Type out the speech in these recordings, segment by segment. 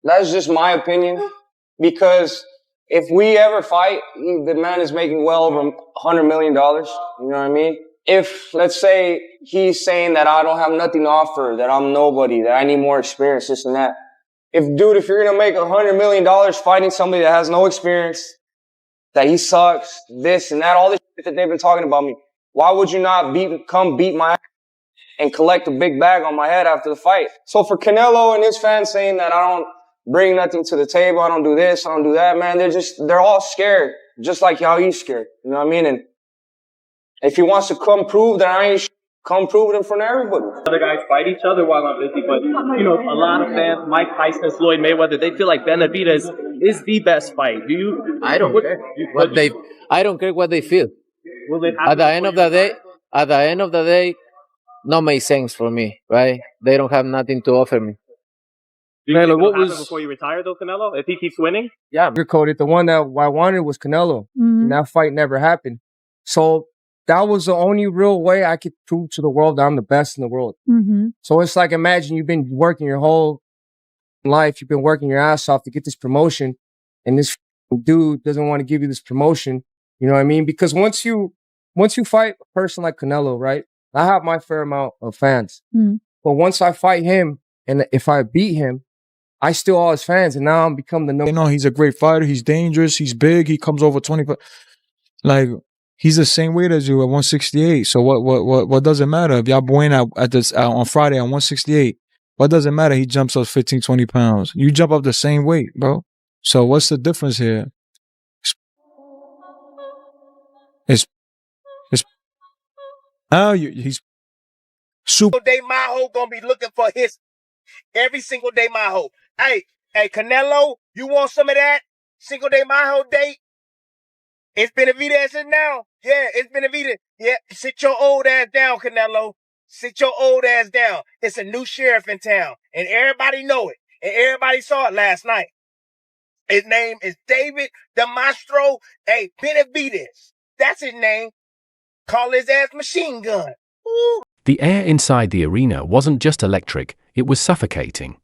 That's just my opinion. Because if we ever fight, the man is making well over $100 million. You know what I mean? If, let's say, he's saying that I don't have nothing to offer, that I'm nobody, that I need more experience, this and that. If you're going to make $100 million fighting somebody that has no experience, that he sucks, this and that, all this shit that they've been talking about me, why would you not come beat my ass and collect a big bag on my head after the fight? So for Canelo and his fans saying that I don't bring nothing to the table, I don't do this, I don't do that, man, they're all scared, just like how he's scared. You know what I mean? And if he wants to come prove that I ain't come prove it in front of everybody. Other guys fight each other while I'm busy, but, you know, a lot of fans, Mike Tyson, Floyd Mayweather, they feel like Benavidez is the best fight. Do you? I don't care I don't care what they feel. At the end of the day, no make sense for me, right? They don't have nothing to offer me. Do you think what was before you retire, though, Canelo? If he keeps winning? Yeah, recorded. The one that I wanted was Canelo. And that fight never happened. So that was the only real way I could prove to the world that I'm the best in the world. So it's like, imagine you've been working your whole life, you've been working your ass off to get this promotion, and this dude doesn't want to give you this promotion. You know what I mean? Because once you fight a person like Canelo, right? I have my fair amount of fans. But once I fight him, and if I beat him, I steal all his fans, and now I'm become the You know, he's a great fighter. He's dangerous. He's big. He comes over 20. Like, he's the same weight as you at 168. So what does it matter if y'all win at this on Friday at 168? What does it matter? He jumps up 15, 20 pounds. You jump up the same weight, bro. So what's the difference here? It's he's super. Day Maho gonna be looking for his every single day Maho. Hey, Canelo, you want some of that? Single day Maho date? It's Benavidez now. Yeah, it's Benavidez. Yeah, sit your old ass down, Canelo. Sit your old ass down. It's a new sheriff in town, and everybody know it, and everybody saw it last night. His name is David Benavidez. That's his name. Call his ass Machine Gun. Ooh. The air inside the arena wasn't just electric, it was suffocating.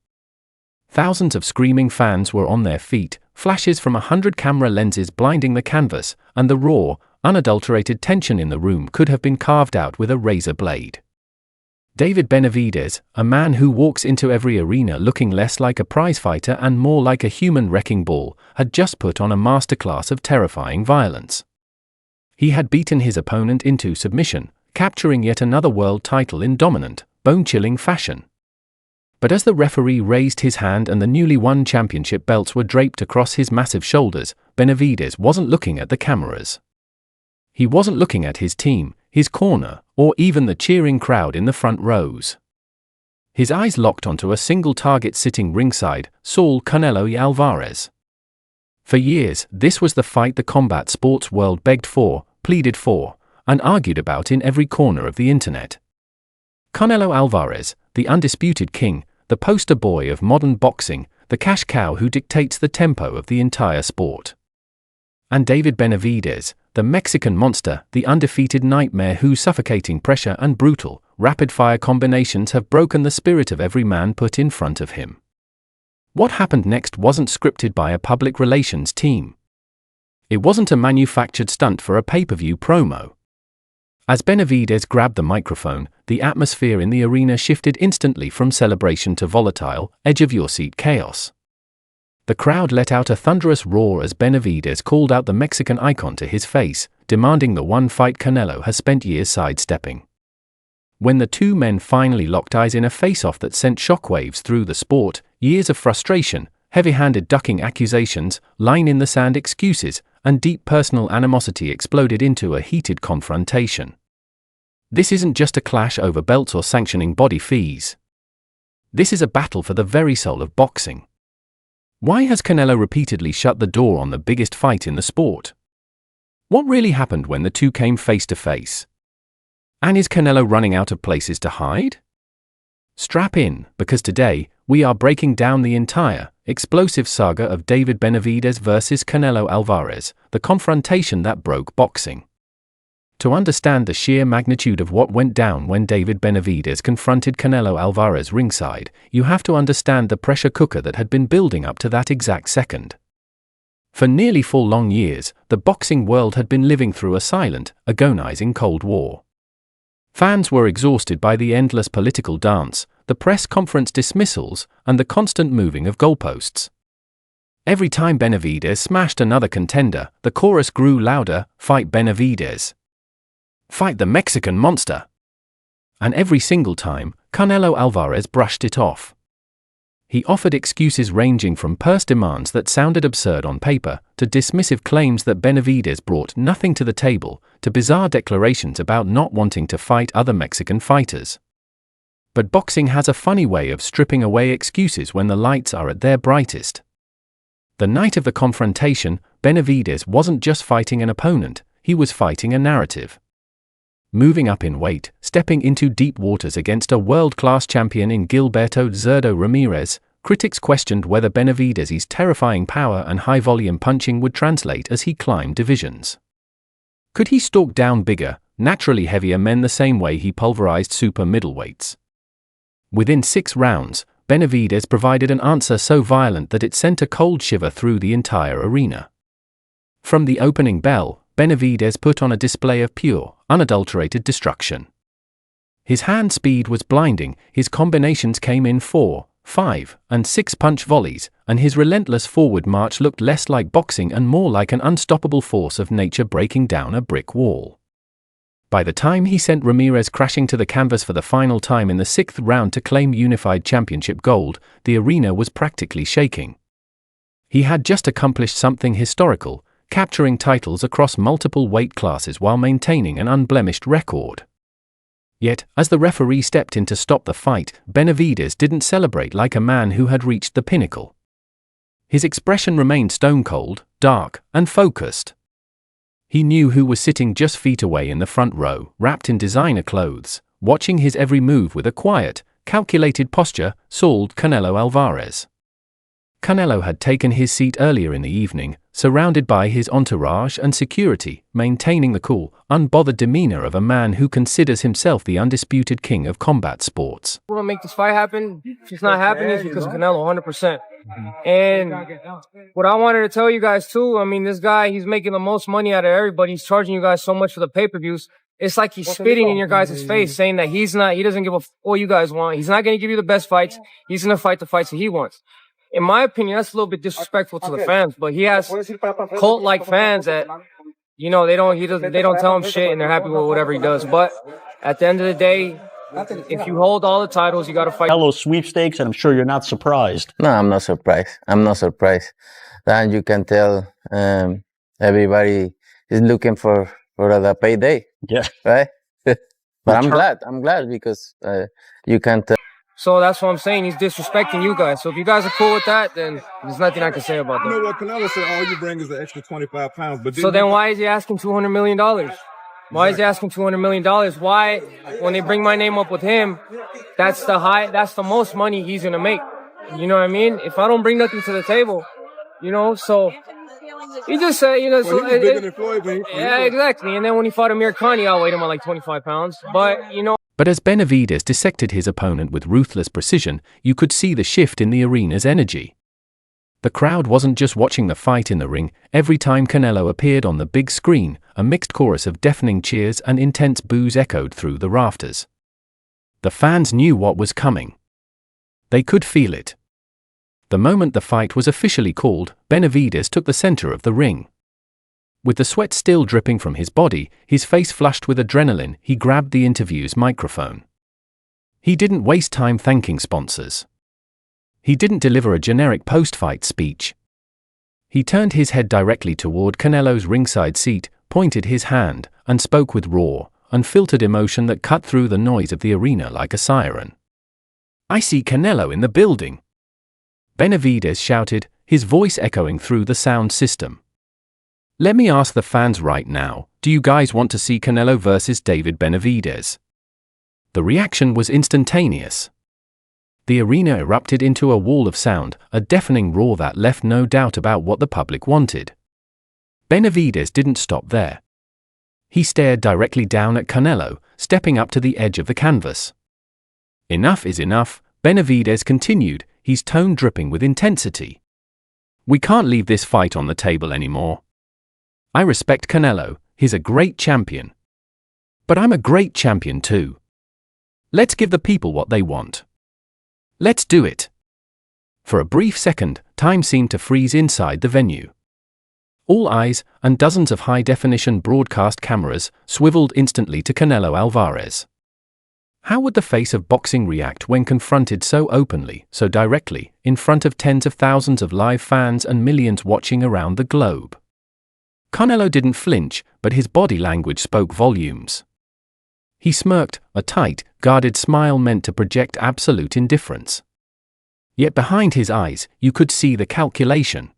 Thousands of screaming fans were on their feet, flashes from 100 camera lenses blinding the canvas, and the raw, unadulterated tension in the room could have been carved out with a razor blade. David Benavidez, a man who walks into every arena looking less like a prizefighter and more like a human wrecking ball, had just put on a masterclass of terrifying violence. He had beaten his opponent into submission, capturing yet another world title in dominant, bone-chilling fashion. But as the referee raised his hand and the newly won championship belts were draped across his massive shoulders, Benavidez wasn't looking at the cameras. He wasn't looking at his team, his corner, or even the cheering crowd in the front rows. His eyes locked onto a single target sitting ringside, Saul Canelo Alvarez. For years, this was the fight the combat sports world begged for, pleaded for, and argued about in every corner of the internet. Canelo Alvarez, the undisputed king, the poster boy of modern boxing, the cash cow who dictates the tempo of the entire sport. And David Benavidez, the Mexican monster, the undefeated nightmare whose suffocating pressure and brutal, rapid-fire combinations have broken the spirit of every man put in front of him. What happened next wasn't scripted by a public relations team. It wasn't a manufactured stunt for a pay-per-view promo. As Benavidez grabbed the microphone, the atmosphere in the arena shifted instantly from celebration to volatile, edge-of-your-seat chaos. The crowd let out a thunderous roar as Benavidez called out the Mexican icon to his face, demanding the one fight Canelo has spent years sidestepping. When the two men finally locked eyes in a face-off that sent shockwaves through the sport, years of frustration, heavy-handed ducking accusations, line-in-the-sand excuses, and deep personal animosity exploded into a heated confrontation. This isn't just a clash over belts or sanctioning body fees. This is a battle for the very soul of boxing. Why has Canelo repeatedly shut the door on the biggest fight in the sport? What really happened when the two came face to face? And is Canelo running out of places to hide? Strap in, because today, we are breaking down the entire, explosive saga of David Benavidez versus Canelo Alvarez, the confrontation that broke boxing. To understand the sheer magnitude of what went down when David Benavidez confronted Canelo Alvarez ringside, you have to understand the pressure cooker that had been building up to that exact second. For nearly 4 long years, the boxing world had been living through a silent, agonizing Cold War. Fans were exhausted by the endless political dance, the press conference dismissals, and the constant moving of goalposts. Every time Benavidez smashed another contender, the chorus grew louder, "Fight Benavidez! Fight the Mexican monster!" And every single time, Canelo Alvarez brushed it off. He offered excuses ranging from purse demands that sounded absurd on paper, to dismissive claims that Benavidez brought nothing to the table, to bizarre declarations about not wanting to fight other Mexican fighters. But boxing has a funny way of stripping away excuses when the lights are at their brightest. The night of the confrontation, Benavidez wasn't just fighting an opponent, he was fighting a narrative. Moving up in weight, stepping into deep waters against a world-class champion in Gilberto "Zurdo" Ramirez, critics questioned whether Benavidez's terrifying power and high-volume punching would translate as he climbed divisions. Could he stalk down bigger, naturally heavier men the same way he pulverized super middleweights? Within 6 rounds, Benavidez provided an answer so violent that it sent a cold shiver through the entire arena. From the opening bell, Benavidez put on a display of pure, unadulterated destruction. His hand speed was blinding, his combinations came in 4, 5, and 6 punch volleys, and his relentless forward march looked less like boxing and more like an unstoppable force of nature breaking down a brick wall. By the time he sent Ramirez crashing to the canvas for the final time in the 6th round to claim unified championship gold, the arena was practically shaking. He had just accomplished something historical, capturing titles across multiple weight classes while maintaining an unblemished record. Yet, as the referee stepped in to stop the fight, Benavidez didn't celebrate like a man who had reached the pinnacle. His expression remained stone-cold, dark, and focused. He knew who was sitting just feet away in the front row, wrapped in designer clothes, watching his every move with a quiet, calculated posture, Saul Canelo Alvarez. Canelo had taken his seat earlier in the evening, surrounded by his entourage and security, maintaining the cool, unbothered demeanor of a man who considers himself the undisputed king of combat sports. We're gonna make this fight happen. If it's not happening, it's because of Canelo, 100%. And what I wanted to tell you guys too, I mean, this guy, he's making the most money out of everybody. He's charging you guys so much for the pay-per-views. It's like he's spitting in your guys' face, saying that he doesn't give a what you guys want. He's not gonna give you the best fights. He's gonna fight the fights that he wants. In my opinion, that's a little bit disrespectful to the fans, but he has cult-like fans that, you know, they don't tell him shit and they're happy with whatever he does. But at the end of the day, if you hold all the titles, you got to fight. Hello sweepstakes, and I'm sure you're not surprised. No, I'm not surprised. I'm not surprised. And you can tell everybody is looking for the payday. Yeah. Right? But I'm glad because you can tell. So that's what I'm saying. He's disrespecting you guys. So if you guys are cool with that, then there's nothing I can say about that. You know what? Canelo said all you bring is the extra 25 pounds. But so then why is he asking $200 million? Why is he asking $200 million? Why, when they bring my name up with him, that's the most money he's going to make. You know what I mean? If I don't bring nothing to the table, you know, so he just said, you know, well, he was bigger than Floyd, yeah, exactly. And then when he fought Amir Khan, he outweighed him by like 25 pounds. But, you know. But as Benavidez dissected his opponent with ruthless precision, you could see the shift in the arena's energy. The crowd wasn't just watching the fight in the ring. Every time Canelo appeared on the big screen, a mixed chorus of deafening cheers and intense boos echoed through the rafters. The fans knew what was coming. They could feel it. The moment the fight was officially called, Benavidez took the center of the ring. With the sweat still dripping from his body, his face flushed with adrenaline, he grabbed the interview's microphone. He didn't waste time thanking sponsors. He didn't deliver a generic post-fight speech. He turned his head directly toward Canelo's ringside seat, pointed his hand, and spoke with raw, unfiltered emotion that cut through the noise of the arena like a siren. "I see Canelo in the building!" Benavidez shouted, his voice echoing through the sound system. "Let me ask the fans right now, do you guys want to see Canelo versus David Benavidez?" The reaction was instantaneous. The arena erupted into a wall of sound, a deafening roar that left no doubt about what the public wanted. Benavidez didn't stop there. He stared directly down at Canelo, stepping up to the edge of the canvas. Enough is enough, Benavidez continued, his tone dripping with intensity. We can't leave this fight on the table anymore. I respect Canelo, he's a great champion. But I'm a great champion too. Let's give the people what they want. Let's do it. For a brief second, time seemed to freeze inside the venue. All eyes, and dozens of high-definition broadcast cameras, swiveled instantly to Canelo Alvarez. How would the face of boxing react when confronted so openly, so directly, in front of tens of thousands of live fans and millions watching around the globe? Canelo didn't flinch, but his body language spoke volumes. He smirked, a tight, guarded smile meant to project absolute indifference. Yet behind his eyes, you could see the calculation.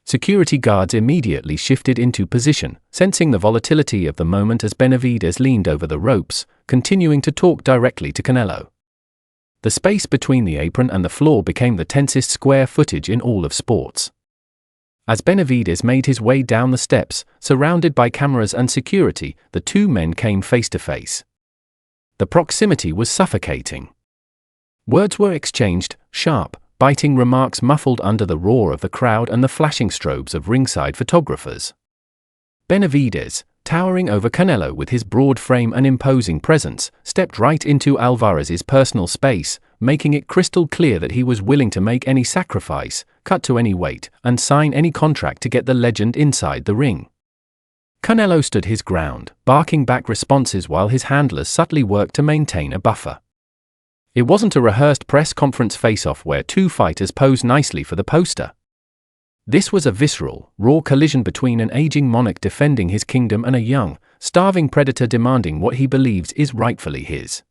Security guards immediately shifted into position, sensing the volatility of the moment as Benavidez leaned over the ropes, continuing to talk directly to Canelo. The space between the apron and the floor became the tensest square footage in all of sports. As Benavidez made his way down the steps, surrounded by cameras and security, the two men came face to face. The proximity was suffocating. Words were exchanged, sharp, biting remarks muffled under the roar of the crowd and the flashing strobes of ringside photographers. Benavidez, towering over Canelo with his broad frame and imposing presence, stepped right into Alvarez's personal space, making it crystal clear that he was willing to make any sacrifice, cut to any weight, and sign any contract to get the legend inside the ring. Canelo stood his ground, barking back responses while his handlers subtly worked to maintain a buffer. It wasn't a rehearsed press conference face-off where two fighters posed nicely for the poster. This was a visceral, raw collision between an aging monarch defending his kingdom and a young, starving predator demanding what he believes is rightfully his.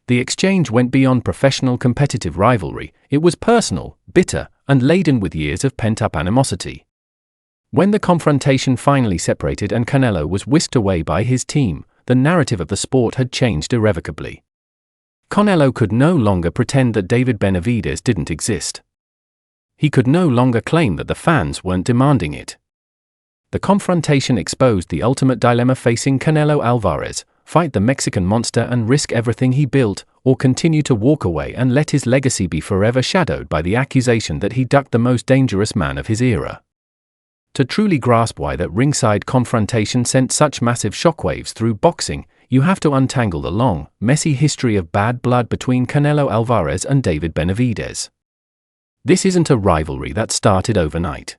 The exchange went beyond professional competitive rivalry, it was personal, bitter, and laden with years of pent-up animosity. When the confrontation finally separated and Canelo was whisked away by his team, the narrative of the sport had changed irrevocably. Canelo could no longer pretend that David Benavidez didn't exist. He could no longer claim that the fans weren't demanding it. The confrontation exposed the ultimate dilemma facing Canelo Alvarez: fight the Mexican monster and risk everything he built, or continue to walk away and let his legacy be forever shadowed by the accusation that he ducked the most dangerous man of his era. To truly grasp why that ringside confrontation sent such massive shockwaves through boxing, you have to untangle the long, messy history of bad blood between Canelo Alvarez and David Benavidez. This isn't a rivalry that started overnight.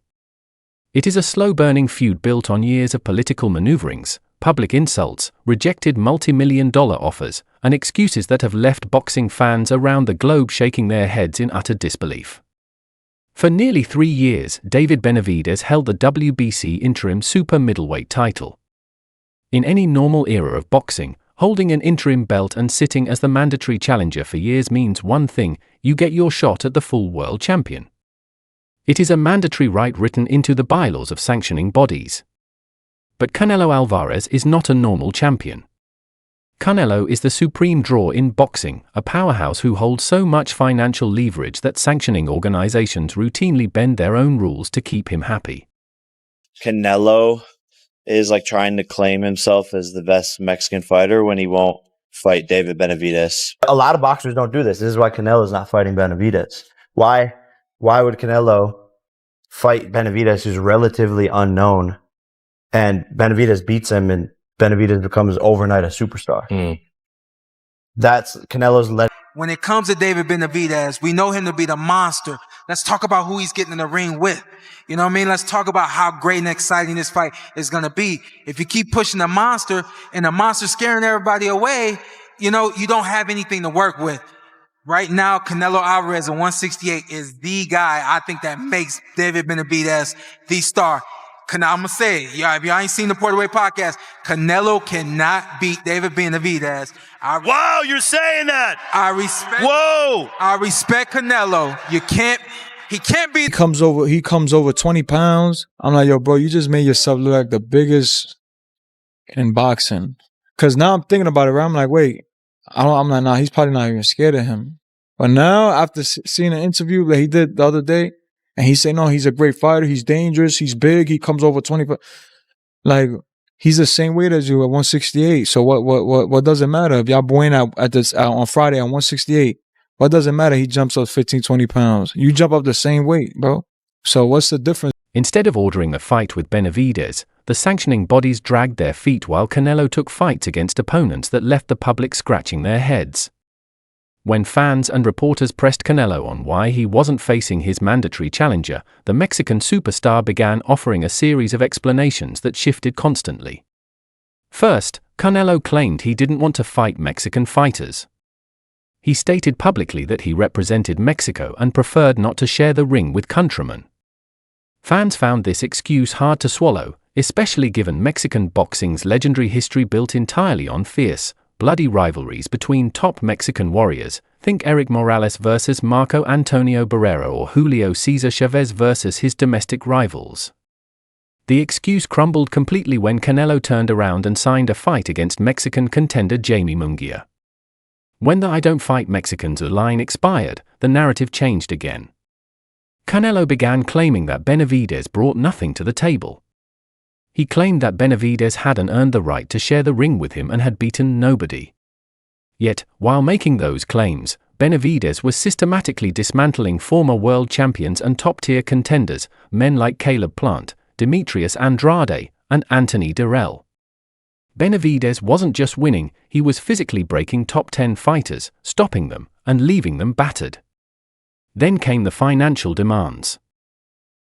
It is a slow-burning feud built on years of political maneuverings, public insults, rejected multi-million-dollar offers, and excuses that have left boxing fans around the globe shaking their heads in utter disbelief. For nearly 3 years, David Benavidez held the WBC interim super middleweight title. In any normal era of boxing, holding an interim belt and sitting as the mandatory challenger for years means one thing: you get your shot at the full world champion. It is a mandatory right written into the bylaws of sanctioning bodies. But Canelo Alvarez is not a normal champion. Canelo is the supreme draw in boxing, a powerhouse who holds so much financial leverage that sanctioning organizations routinely bend their own rules to keep him happy. Canelo is like trying to claim himself as the best Mexican fighter when he won't fight David Benavidez. A lot of boxers don't do this. This is why Canelo's not fighting Benavidez. Why would Canelo fight Benavidez, who's relatively unknown, and Benavidez beats him and Benavidez becomes overnight a superstar? That's Canelo's When it comes to David Benavidez, we know him to be the monster. Let's talk about who he's getting in the ring with. You know what I mean? Let's talk about how great and exciting this fight is going to be. If you keep pushing the monster and the monster scaring everybody away, you know, you don't have anything to work with. Right now, Canelo Alvarez at 168 is the guy I think that makes David Benavidez the star. I'm going to say it. If y'all ain't seen the Port Away podcast, Canelo cannot beat David Benavidez. Wow, you're saying that. I respect Canelo. He can't beat. He comes over 20 pounds. I'm like, yo, bro, you just made yourself look like the biggest in boxing. Cause now I'm thinking about it, right? I'm like, wait, I'm like, nah, he's probably not even scared of him. But now, after seeing an interview that he did the other day, and he said, no, he's a great fighter. He's dangerous. He's big. He comes over 20. Like, he's the same weight as you at 168. So what does it matter if y'all boing out on Friday at 168? What does it matter? He jumps up 15, 20 pounds. You jump up the same weight, bro. So what's the difference? Instead of ordering a fight with Benavidez, the sanctioning bodies dragged their feet while Canelo took fights against opponents that left the public scratching their heads. When fans and reporters pressed Canelo on why he wasn't facing his mandatory challenger, the Mexican superstar began offering a series of explanations that shifted constantly. First, Canelo claimed he didn't want to fight Mexican fighters. He stated publicly that he represented Mexico and preferred not to share the ring with countrymen. Fans found this excuse hard to swallow, especially given Mexican boxing's legendary history built entirely on fierce, bloody rivalries between top Mexican warriors. Think Erik Morales versus Marco Antonio Barrera or Julio Cesar Chavez versus his domestic rivals. The excuse crumbled completely when Canelo turned around and signed a fight against Mexican contender Jamie Munguia. When the "I don't fight Mexicans" line expired, the narrative changed again. Canelo began claiming that Benavidez brought nothing to the table. He claimed that Benavidez hadn't earned the right to share the ring with him and had beaten nobody. Yet, while making those claims, Benavidez was systematically dismantling former world champions and top-tier contenders, men like Caleb Plant, Demetrius Andrade, and Anthony Dirrell. Benavidez wasn't just winning, he was physically breaking top 10 fighters, stopping them, and leaving them battered. Then came the financial demands.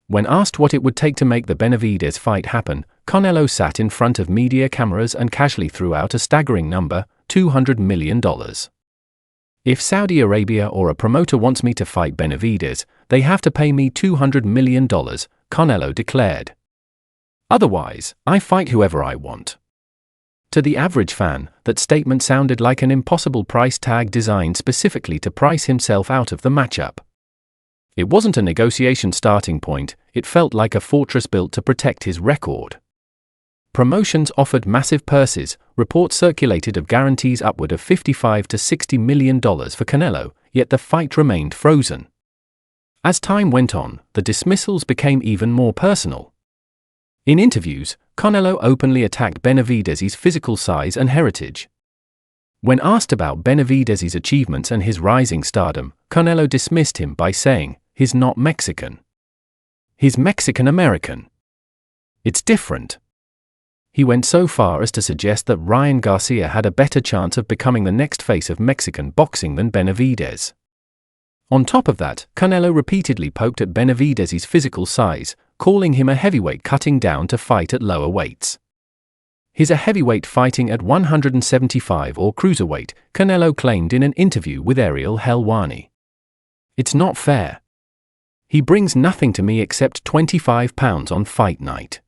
When asked what it would take to make the Benavidez fight happen, Canelo sat in front of media cameras and casually threw out a staggering number, $200 million. If Saudi Arabia or a promoter wants me to fight Benavidez, they have to pay me $200 million, Canelo declared. Otherwise, I fight whoever I want. To the average fan, that statement sounded like an impossible price tag designed specifically to price himself out of the matchup. It wasn't a negotiation starting point, it felt like a fortress built to protect his record. Promotions offered massive purses, reports circulated of guarantees upward of $55 to $60 million for Canelo, yet the fight remained frozen. As time went on, the dismissals became even more personal. In interviews, Canelo openly attacked Benavidez's physical size and heritage. When asked about Benavidez's achievements and his rising stardom, Canelo dismissed him by saying, "He's not Mexican. He's Mexican-American. It's different." He went so far as to suggest that Ryan Garcia had a better chance of becoming the next face of Mexican boxing than Benavidez. On top of that, Canelo repeatedly poked at Benavidez's physical size, calling him a heavyweight cutting down to fight at lower weights. He's a heavyweight fighting at 175 or cruiserweight, Canelo claimed in an interview with Ariel Helwani. It's not fair. He brings nothing to me except 25 pounds on fight night.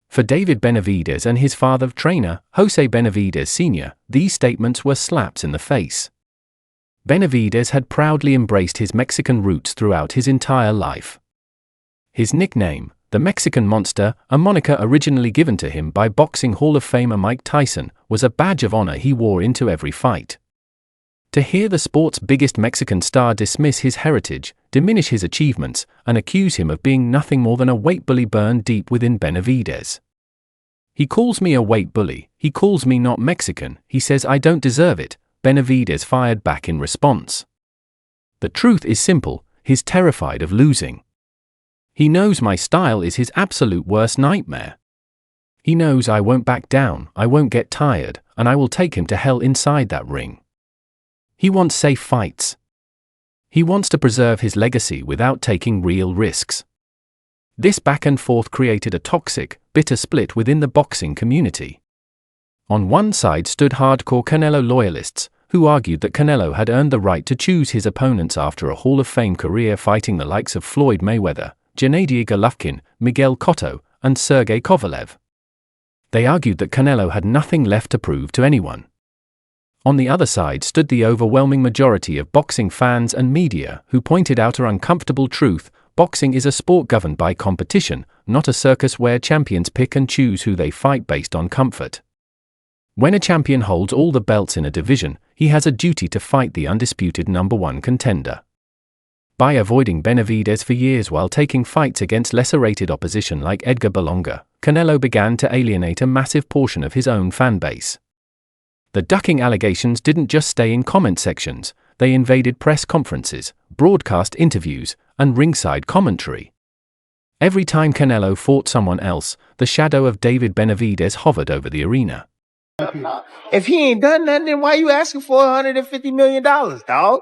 For David Benavidez and his father trainer, Jose Benavidez Sr., these statements were slaps in the face. Benavidez had proudly embraced his Mexican roots throughout his entire life. His nickname, the Mexican Monster, a moniker originally given to him by boxing Hall of Famer Mike Tyson, was a badge of honor he wore into every fight. To hear the sport's biggest Mexican star dismiss his heritage, diminish his achievements, and accuse him of being nothing more than a weight bully burned deep within Benavidez. "He calls me a weight bully, he calls me not Mexican, he says I don't deserve it," Benavidez fired back in response. The truth is simple, he's terrified of losing. He knows my style is his absolute worst nightmare. He knows I won't back down, I won't get tired, and I will take him to hell inside that ring. He wants safe fights. He wants to preserve his legacy without taking real risks. This back and forth created a toxic, bitter split within the boxing community. On one side stood hardcore Canelo loyalists, who argued that Canelo had earned the right to choose his opponents after a Hall of Fame career fighting the likes of Floyd Mayweather, Gennady Golovkin, Miguel Cotto, and Sergey Kovalev. They argued that Canelo had nothing left to prove to anyone. On the other side stood the overwhelming majority of boxing fans and media who pointed out an uncomfortable truth: boxing is a sport governed by competition, not a circus where champions pick and choose who they fight based on comfort. When a champion holds all the belts in a division, he has a duty to fight the undisputed #1 contender. By avoiding Benavidez for years while taking fights against lesser-rated opposition like Edgar Berlanga, Canelo began to alienate a massive portion of his own fan base. The ducking allegations didn't just stay in comment sections, they invaded press conferences, broadcast interviews, and ringside commentary. Every time Canelo fought someone else, the shadow of David Benavidez hovered over the arena. If he ain't done nothing, then why you asking for $150 million, dog?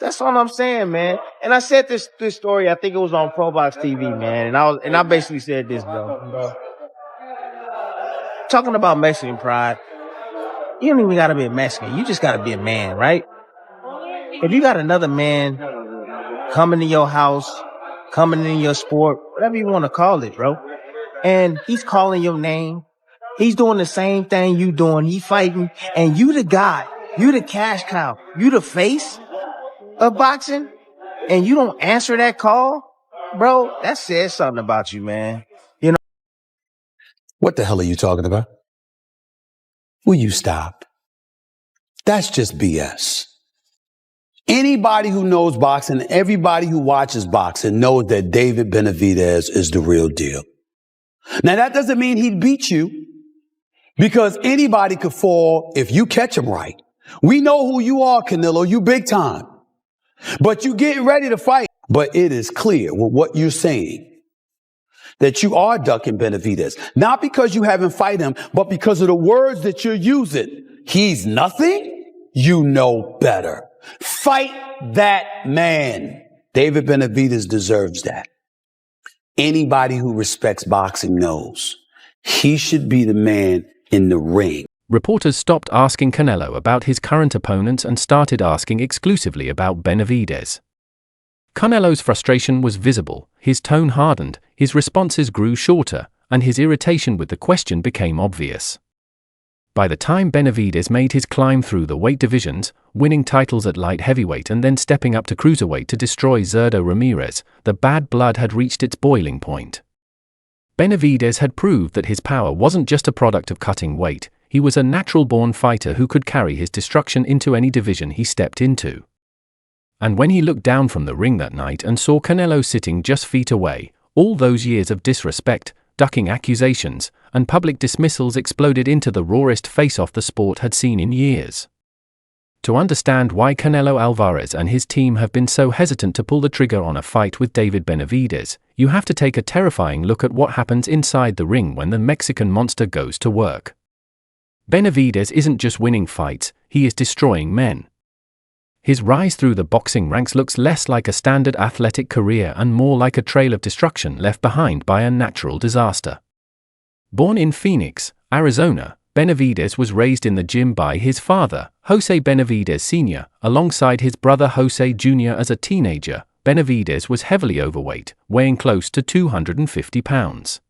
That's all I'm saying, man. And I said this story, I think it was on ProBox TV, man. And I basically said this, bro. Talking about Mexican pride, you don't even gotta be a Mexican. You just gotta be a man, right? If you got another man coming to your house, coming in your sport, whatever you want to call it, bro, and he's calling your name, he's doing the same thing you doing, he fighting, and you the guy, you the cash cow, you the face of boxing, and you don't answer that call, bro, that says something about you, man. You know? What the hell are you talking about? Will you stop? That's just BS. Anybody who knows boxing, everybody who watches boxing knows that David Benavidez is the real deal. Now, that doesn't mean he'd beat you, because anybody could fall if you catch him right. We know who you are, Canelo. You big time. But you getting ready to fight. But it is clear with what you're saying that you are ducking Benavidez. Not because you haven't fight him, but because of the words that you're using. He's nothing. You know better. Fight that man. David Benavidez deserves that. Anybody who respects boxing knows he should be the man in the ring. Reporters stopped asking Canelo about his current opponents and started asking exclusively about Benavidez. Canelo's frustration was visible, his tone hardened, his responses grew shorter, and his irritation with the question became obvious. By the time Benavidez made his climb through the weight divisions, winning titles at light heavyweight and then stepping up to cruiserweight to destroy Zurdo Ramirez, the bad blood had reached its boiling point. Benavidez had proved that his power wasn't just a product of cutting weight, he was a natural-born fighter who could carry his destruction into any division he stepped into. And when he looked down from the ring that night and saw Canelo sitting just feet away, all those years of disrespect, ducking accusations, and public dismissals exploded into the rawest face-off the sport had seen in years. To understand why Canelo Alvarez and his team have been so hesitant to pull the trigger on a fight with David Benavidez, you have to take a terrifying look at what happens inside the ring when the Mexican monster goes to work. Benavidez isn't just winning fights, he is destroying men. His rise through the boxing ranks looks less like a standard athletic career and more like a trail of destruction left behind by a natural disaster. Born in Phoenix, Arizona, Benavidez was raised in the gym by his father, Jose Benavidez Sr., alongside his brother Jose Jr. As a teenager, Benavidez was heavily overweight, weighing close to 250 pounds.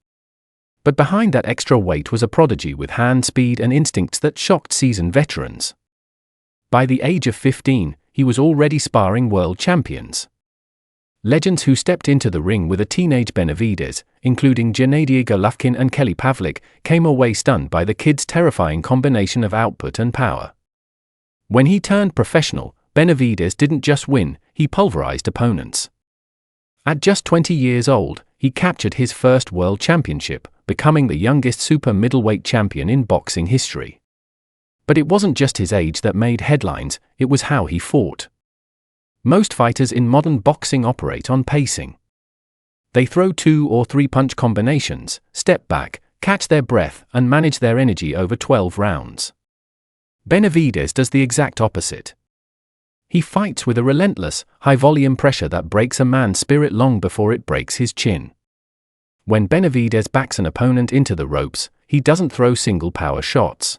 But behind that extra weight was a prodigy with hand speed and instincts that shocked seasoned veterans. By the age of 15, he was already sparring world champions. Legends who stepped into the ring with a teenage Benavidez, including Gennady Golovkin and Kelly Pavlik, came away stunned by the kid's terrifying combination of output and power. When he turned professional, Benavidez didn't just win, he pulverized opponents. At just 20 years old, he captured his first world championship, becoming the youngest super middleweight champion in boxing history. But it wasn't just his age that made headlines, it was how he fought. Most fighters in modern boxing operate on pacing. They throw 2 or 3 punch combinations, step back, catch their breath, and manage their energy over 12 rounds. Benavidez does the exact opposite. He fights with a relentless, high-volume pressure that breaks a man's spirit long before it breaks his chin. When Benavidez backs an opponent into the ropes, he doesn't throw single power shots.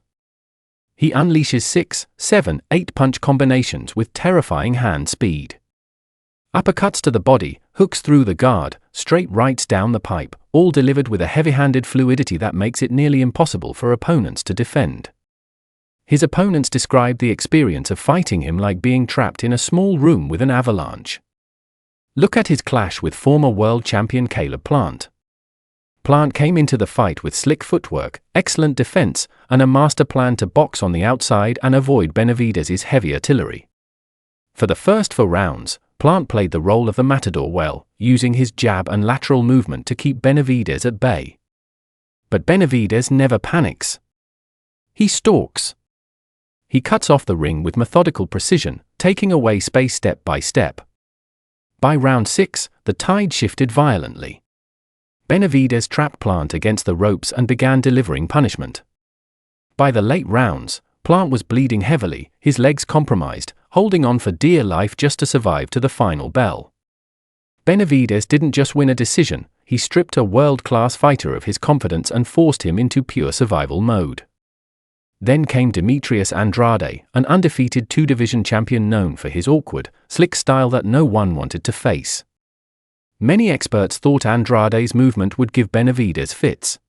He unleashes 6, 7, 8 punch combinations with terrifying hand speed. Uppercuts to the body, hooks through the guard, straight rights down the pipe, all delivered with a heavy-handed fluidity that makes it nearly impossible for opponents to defend. His opponents described the experience of fighting him like being trapped in a small room with an avalanche. Look at his clash with former world champion Caleb Plant. Plant came into the fight with slick footwork, excellent defense, and a master plan to box on the outside and avoid Benavidez's heavy artillery. For the first 4 rounds, Plant played the role of the matador well, using his jab and lateral movement to keep Benavidez at bay. But Benavidez never panics. He stalks. He cuts off the ring with methodical precision, taking away space step by step. By round 6, the tide shifted violently. Benavidez trapped Plant against the ropes and began delivering punishment. By the late rounds, Plant was bleeding heavily, his legs compromised, holding on for dear life just to survive to the final bell. Benavidez didn't just win a decision, he stripped a world-class fighter of his confidence and forced him into pure survival mode. Then came Demetrius Andrade, an undefeated two-division champion known for his awkward, slick style that no one wanted to face. Many experts thought Andrade's movement would give Benavidez fits.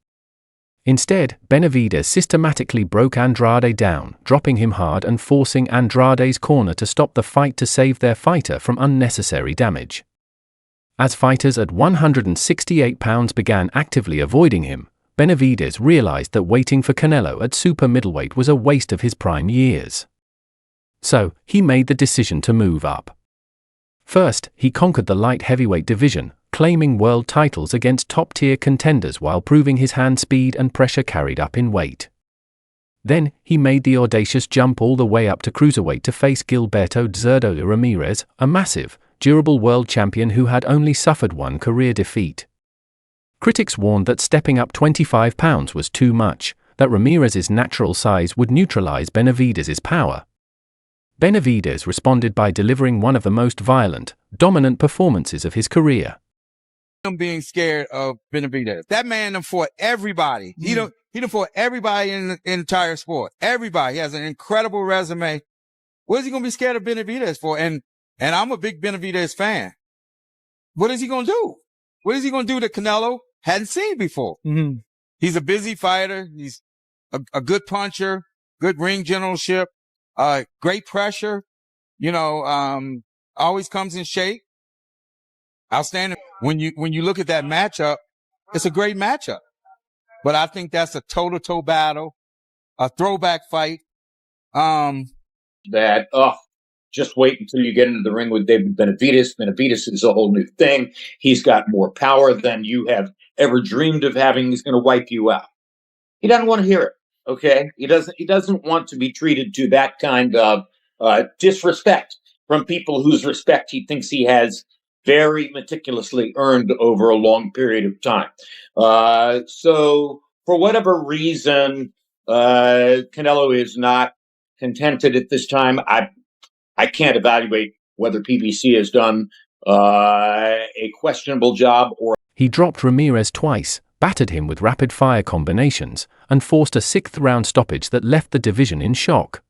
Instead, Benavidez systematically broke Andrade down, dropping him hard and forcing Andrade's corner to stop the fight to save their fighter from unnecessary damage. As fighters at 168 pounds began actively avoiding him, Benavidez realized that waiting for Canelo at super middleweight was a waste of his prime years. So, he made the decision to move up. First, he conquered the light heavyweight division, claiming world titles against top-tier contenders while proving his hand speed and pressure carried up in weight. Then, he made the audacious jump all the way up to cruiserweight to face Gilberto Zurdo Ramirez, a massive, durable world champion who had only suffered one career defeat. Critics warned that stepping up 25 pounds was too much, that Ramirez's natural size would neutralize Benavidez's power. Benavidez responded by delivering one of the most violent, dominant performances of his career. I'm being scared of Benavidez. That man done fought everybody. He done fought everybody in the entire sport. Everybody. He has an incredible resume. What is he going to be scared of Benavidez for? And I'm a big Benavidez fan. What is he going to do? What is he going to do that Canelo hadn't seen before? Mm-hmm. He's a busy fighter. He's a good puncher, good ring generalship, great pressure, always comes in shape. Outstanding. When you look at that matchup, it's a great matchup. But I think that's a toe-to-toe battle, a throwback fight. Just wait until you get into the ring with David Benavidez. Benavidez is a whole new thing. He's got more power than you have ever dreamed of having. He's going to wipe you out. He doesn't want to hear it. Okay, he doesn't want to be treated to that kind of disrespect from people whose respect he thinks he has very meticulously earned over a long period of time. So for whatever reason, Canelo is not contented at this time. I can't evaluate whether PBC has done a questionable job or. He dropped Ramirez twice, battered him with rapid-fire combinations, and forced a 6th-round stoppage that left the division in shock.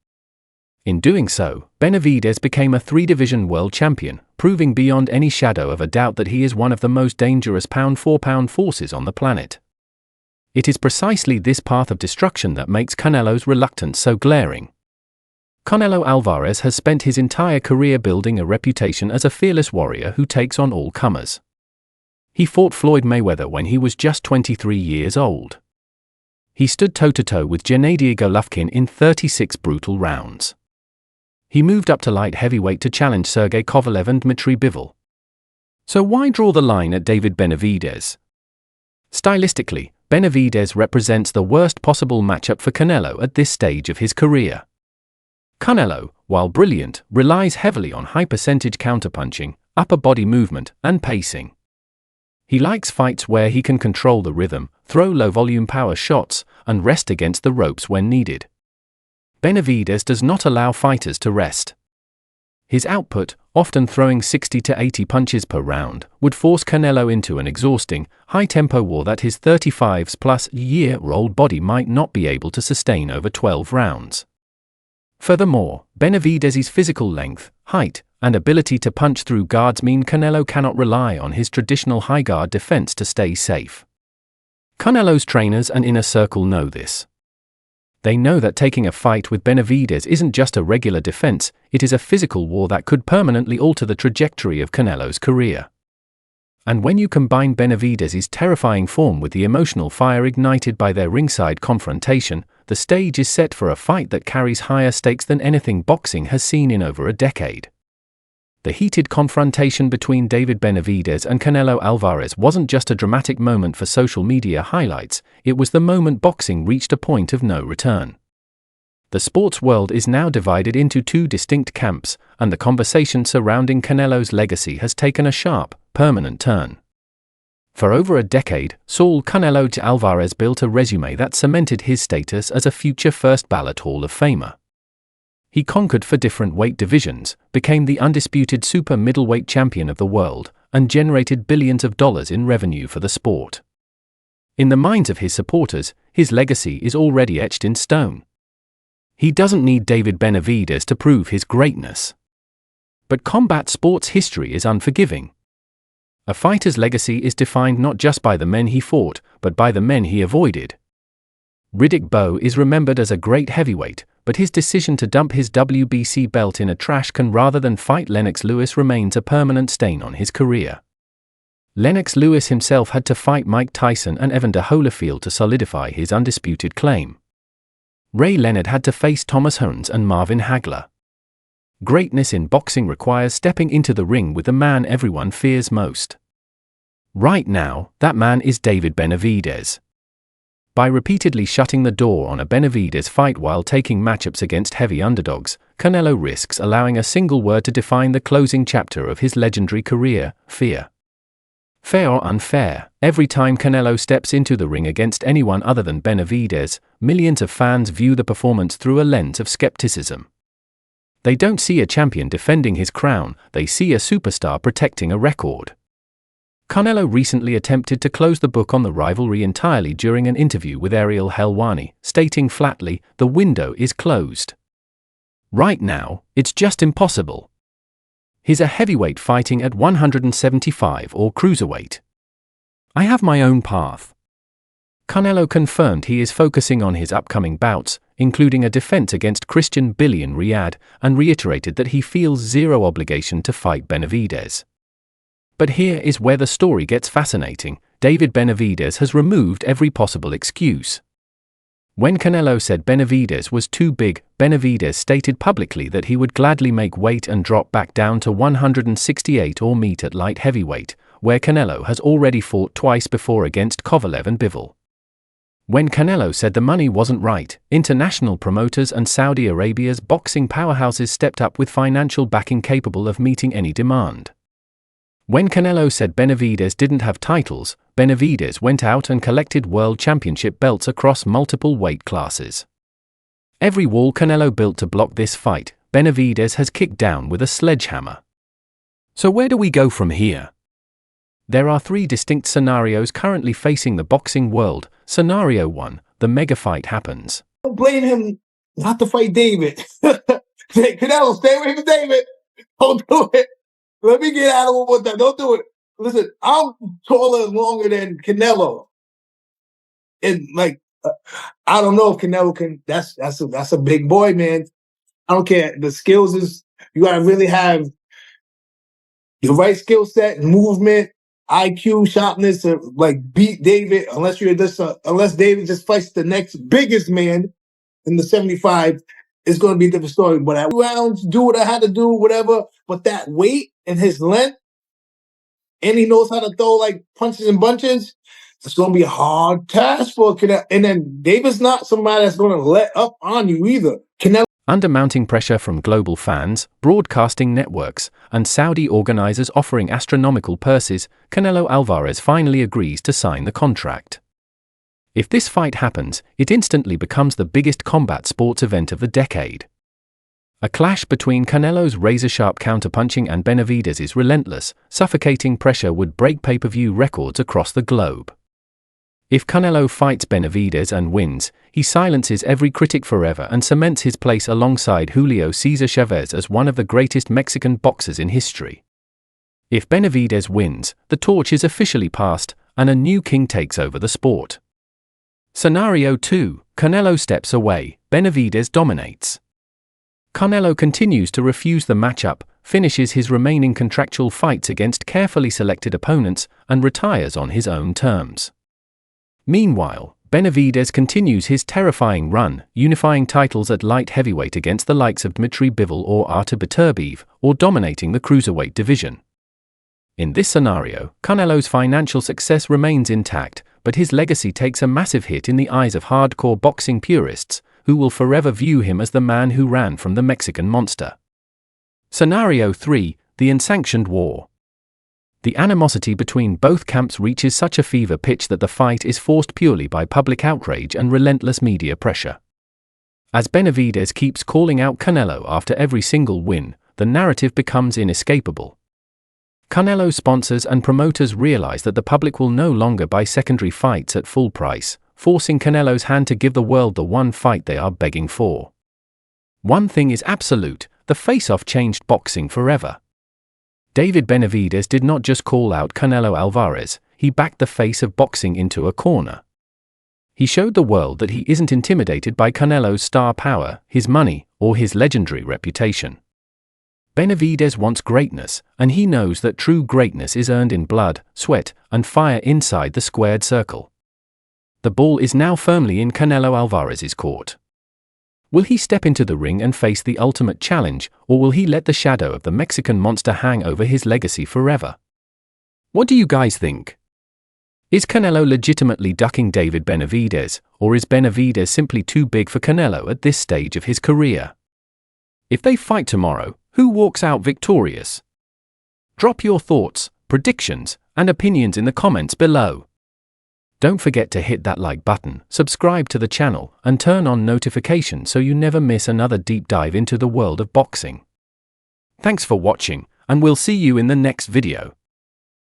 In doing so, Benavidez became a 3-division world champion, proving beyond any shadow of a doubt that he is one of the most dangerous pound-for-pound forces on the planet. It is precisely this path of destruction that makes Canelo's reluctance so glaring. Canelo Alvarez has spent his entire career building a reputation as a fearless warrior who takes on all comers. He fought Floyd Mayweather when he was just 23 years old. He stood toe-to-toe with Gennady Golovkin in 36 brutal rounds. He moved up to light heavyweight to challenge Sergey Kovalev and Dmitry Bivol. So why draw the line at David Benavidez? Stylistically, Benavidez represents the worst possible matchup for Canelo at this stage of his career. Canelo, while brilliant, relies heavily on high-percentage counterpunching, upper body movement, and pacing. He likes fights where he can control the rhythm, throw low-volume power shots, and rest against the ropes when needed. Benavidez does not allow fighters to rest. His output, often throwing 60 to 80 punches per round, would force Canelo into an exhausting, high-tempo war that his 35-plus-year-old body might not be able to sustain over 12 rounds. Furthermore, Benavidez's physical length, height, and ability to punch through guards mean Canelo cannot rely on his traditional high guard defense to stay safe. Canelo's trainers and inner circle know this. They know that taking a fight with Benavidez isn't just a regular defense, it is a physical war that could permanently alter the trajectory of Canelo's career. And when you combine Benavidez's terrifying form with the emotional fire ignited by their ringside confrontation, the stage is set for a fight that carries higher stakes than anything boxing has seen in over a decade. the heated confrontation between David Benavidez and Canelo Alvarez wasn't just a dramatic moment for social media highlights, it was the moment boxing reached a point of no return. The sports world is now divided into two distinct camps, and the conversation surrounding Canelo's legacy has taken a sharp, permanent turn. For over a decade, Saul Canelo Alvarez built a resume that cemented his status as a future first-ballot Hall of Famer. He conquered for different weight divisions, became the undisputed super middleweight champion of the world, and generated billions of dollars in revenue for the sport. In the minds of his supporters, his legacy is already etched in stone. He doesn't need David Benavidez to prove his greatness. But combat sports history is unforgiving. A fighter's legacy is defined not just by the men he fought, but by the men he avoided. Riddick Bowe is remembered as a great heavyweight, but his decision to dump his WBC belt in a trash can rather than fight Lennox Lewis remains a permanent stain on his career. Lennox Lewis himself had to fight Mike Tyson and Evander Holyfield to solidify his undisputed claim. Ray Leonard had to face Thomas Hearns and Marvin Hagler. Greatness in boxing requires stepping into the ring with the man everyone fears most. Right now, that man is David Benavidez. By repeatedly shutting the door on a Benavidez fight while taking matchups against heavy underdogs, Canelo risks allowing a single word to define the closing chapter of his legendary career: fear. Fair or unfair, every time Canelo steps into the ring against anyone other than Benavidez, millions of fans view the performance through a lens of skepticism. They don't see a champion defending his crown, they see a superstar protecting a record. Canelo recently attempted to close the book on the rivalry entirely during an interview with Ariel Helwani, stating flatly, "The window is closed. Right now, it's just impossible. He's a heavyweight fighting at 175 or cruiserweight. I have my own path." Canelo confirmed he is focusing on his upcoming bouts, including a defense against Christian Billy in Riyadh, and reiterated that he feels zero obligation to fight Benavidez. But here is where the story gets fascinating. David Benavidez has removed every possible excuse. When Canelo said Benavidez was too big, Benavidez stated publicly that he would gladly make weight and drop back down to 168 or meet at light heavyweight, where Canelo has already fought twice before against Kovalev and Bivol. When Canelo said the money wasn't right, international promoters and Saudi Arabia's boxing powerhouses stepped up with financial backing capable of meeting any demand. When Canelo said Benavidez didn't have titles, Benavidez went out and collected world championship belts across multiple weight classes. Every wall Canelo built to block this fight, Benavidez has kicked down with a sledgehammer. So where do we go from here? There are three distinct scenarios currently facing the boxing world. Scenario 1, the mega fight happens. Don't blame him not to fight David. Canelo, stay away from David. Don't do it. Let me get out of it with that. Don't do it. Listen, I'm taller and longer than Canelo. And I don't know if Canelo can. That's a big boy, man. I don't care. The skills is, you gotta really have the right skill set, movement, IQ, sharpness to beat David. Unless David just fights the next biggest man in the 75. It's going to be a different story. But at rounds, do what I had to do, whatever. But that weight and his length, and he knows how to throw punches and bunches, it's going to be a hard task for Canelo. And then David's not somebody that's going to let up on you either. Under mounting pressure from global fans, broadcasting networks, and Saudi organizers offering astronomical purses, Canelo Alvarez finally agrees to sign the contract. If this fight happens, it instantly becomes the biggest combat sports event of the decade. A clash between Canelo's razor-sharp counterpunching and Benavidez's relentless, suffocating pressure would break pay-per-view records across the globe. If Canelo fights Benavidez and wins, he silences every critic forever and cements his place alongside Julio Cesar Chavez as one of the greatest Mexican boxers in history. If Benavidez wins, the torch is officially passed, and a new king takes over the sport. Scenario 2, Canelo steps away, Benavidez dominates. Canelo continues to refuse the matchup, finishes his remaining contractual fights against carefully selected opponents, and retires on his own terms. Meanwhile, Benavidez continues his terrifying run, unifying titles at light heavyweight against the likes of Dmitry Bivol or Artur Beterbiev, or dominating the cruiserweight division. In this scenario, Canelo's financial success remains intact, but his legacy takes a massive hit in the eyes of hardcore boxing purists, who will forever view him as the man who ran from the Mexican monster. Scenario 3: The Unsanctioned War. The animosity between both camps reaches such a fever pitch that the fight is forced purely by public outrage and relentless media pressure. As Benavidez keeps calling out Canelo after every single win, the narrative becomes inescapable. Canelo sponsors and promoters realize that the public will no longer buy secondary fights at full price, forcing Canelo's hand to give the world the one fight they are begging for. One thing is absolute: the face-off changed boxing forever. David Benavidez did not just call out Canelo Alvarez, he backed the face of boxing into a corner. He showed the world that he isn't intimidated by Canelo's star power, his money, or his legendary reputation. Benavidez wants greatness, and he knows that true greatness is earned in blood, sweat, and fire inside the squared circle. The ball is now firmly in Canelo Alvarez's court. Will he step into the ring and face the ultimate challenge, or will he let the shadow of the Mexican monster hang over his legacy forever? What do you guys think? Is Canelo legitimately ducking David Benavidez, or is Benavidez simply too big for Canelo at this stage of his career? If they fight tomorrow, who walks out victorious? Drop your thoughts, predictions, and opinions in the comments below. Don't forget to hit that like button, subscribe to the channel, and turn on notifications so you never miss another deep dive into the world of boxing. Thanks for watching, and we'll see you in the next video.